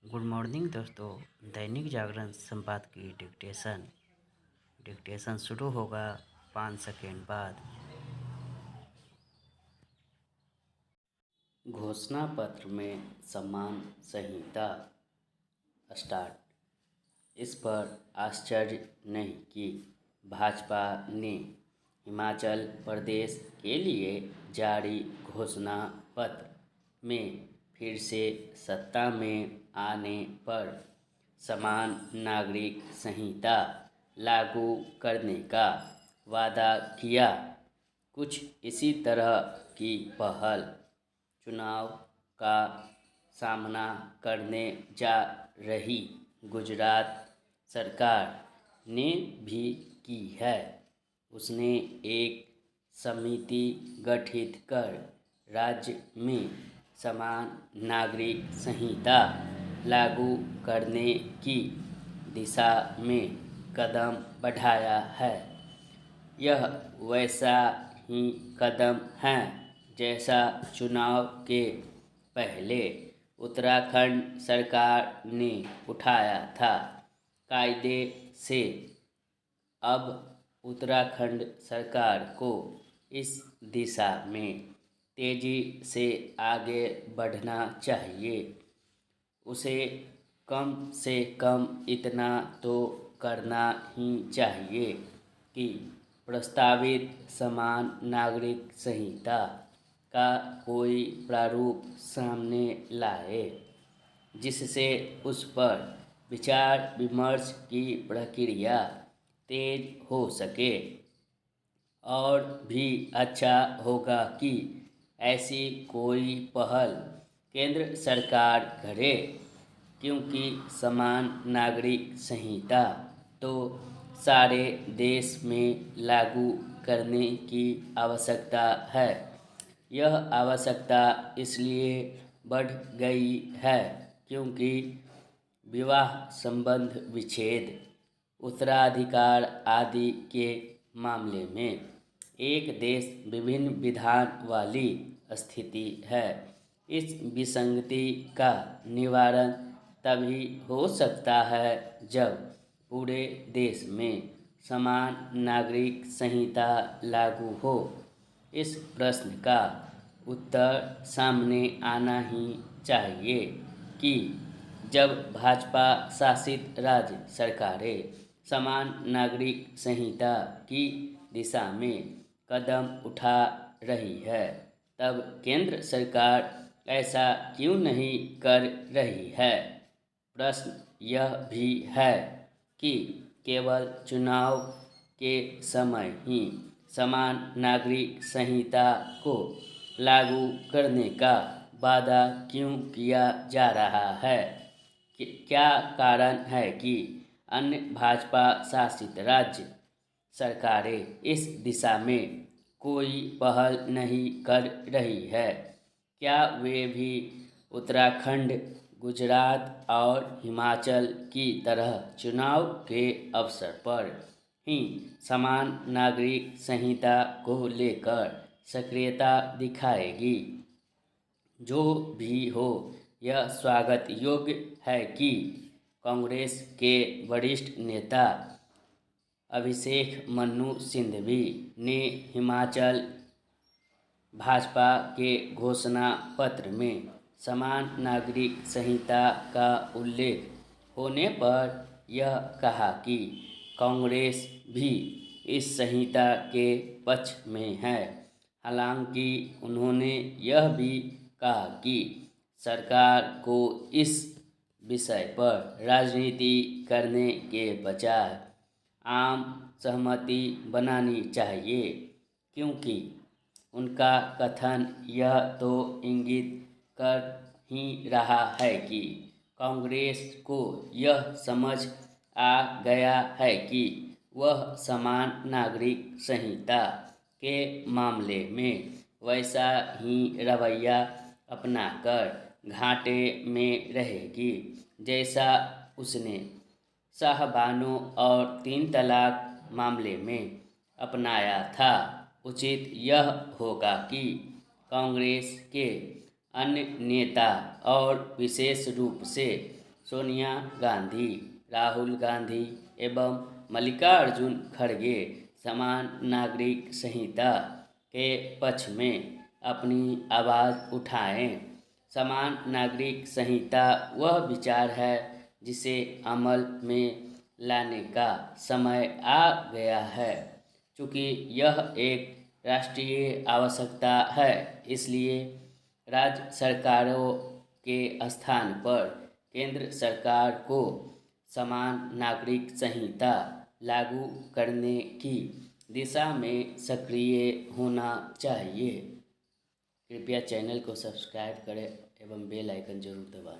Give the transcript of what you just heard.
Good morning दोस्तों। दैनिक जागरण संपादकीय dictation शुरू होगा 5 सेकेंड बाद। घोषणा पत्र में सम्मान संहिता स्टार्ट। इस पर आश्चर्य नहीं कि भाजपा ने हिमाचल प्रदेश के लिए जारी घोषणा पत्र में फिर से सत्ता में आने पर समान नागरिक संहिता लागू करने का वादा किया। कुछ इसी तरह की पहल चुनाव का सामना करने जा रही गुजरात सरकार ने भी की है। उसने एक समिति गठित कर राज्य में समान नागरिक संहिता लागू करने की दिशा में कदम बढ़ाया है। यह वैसा ही कदम है जैसा चुनाव के पहले उत्तराखंड सरकार ने उठाया था। कायदे से अब उत्तराखंड सरकार को इस दिशा में तेजी से आगे बढ़ना चाहिए। उसे कम से कम इतना तो करना ही चाहिए कि प्रस्तावित समान नागरिक संहिता का कोई प्रारूप सामने लाए, जिससे उस पर विचार विमर्श की प्रक्रिया तेज हो सके। और भी अच्छा होगा कि ऐसी कोई पहल केंद्र सरकार करे, क्योंकि समान नागरिक संहिता तो सारे देश में लागू करने की आवश्यकता है। यह आवश्यकता इसलिए बढ़ गई है क्योंकि विवाह संबंध विच्छेद, उत्तराधिकार आदि के मामले में एक देश विभिन्न विधान वाली स्थिति है। इस विसंगति का निवारण तभी हो सकता है जब पूरे देश में समान नागरिक संहिता लागू हो। इस प्रश्न का उत्तर सामने आना ही चाहिए कि जब भाजपा शासित राज्य सरकारें समान नागरिक संहिता की दिशा में कदम उठा रही है, तब केंद्र सरकार ऐसा क्यों नहीं कर रही है। प्रश्न यह भी है कि केवल चुनाव के समय ही समान नागरिक संहिता को लागू करने का वादा क्यों किया जा रहा है। क्या कारण है कि अन्य भाजपा शासित राज्य सरकारें इस दिशा में कोई पहल नहीं कर रही है। क्या वे भी उत्तराखंड, गुजरात और हिमाचल की तरह चुनाव के अवसर पर ही समान नागरिक संहिता को लेकर सक्रियता दिखाएगी। जो भी हो, यह स्वागत योग्य है कि कांग्रेस के वरिष्ठ नेता अभिषेक मनु सिंघवी ने हिमाचल भाजपा के घोषणा पत्र में समान नागरिक संहिता का उल्लेख होने पर यह कहा कि कांग्रेस भी इस संहिता के पक्ष में है। हालांकि उन्होंने यह भी कहा कि सरकार को इस विषय पर राजनीति करने के बजाय आम सहमति बनानी चाहिए, क्योंकि उनका कथन यह तो इंगित कर ही रहा है कि कांग्रेस को यह समझ आ गया है कि वह समान नागरिक संहिता के मामले में वैसा ही रवैया अपनाकर घाटे में रहेगी जैसा उसने शाहबानो और 3 तलाक मामले में अपनाया था। उचित यह होगा कि कांग्रेस के अन्य नेता और विशेष रूप से सोनिया गांधी, राहुल गांधी एवं मल्लिकार्जुन खड़गे समान नागरिक संहिता के पक्ष में अपनी आवाज़ उठाएं। समान नागरिक संहिता वह विचार है जिसे अमल में लाने का समय आ गया है। चूँकि यह एक राष्ट्रीय आवश्यकता है, इसलिए राज्य सरकारों के स्थान पर केंद्र सरकार को समान नागरिक संहिता लागू करने की दिशा में सक्रिय होना चाहिए। कृपया चैनल को सब्सक्राइब करें एवं बेल आइकन जरूर दबाएं।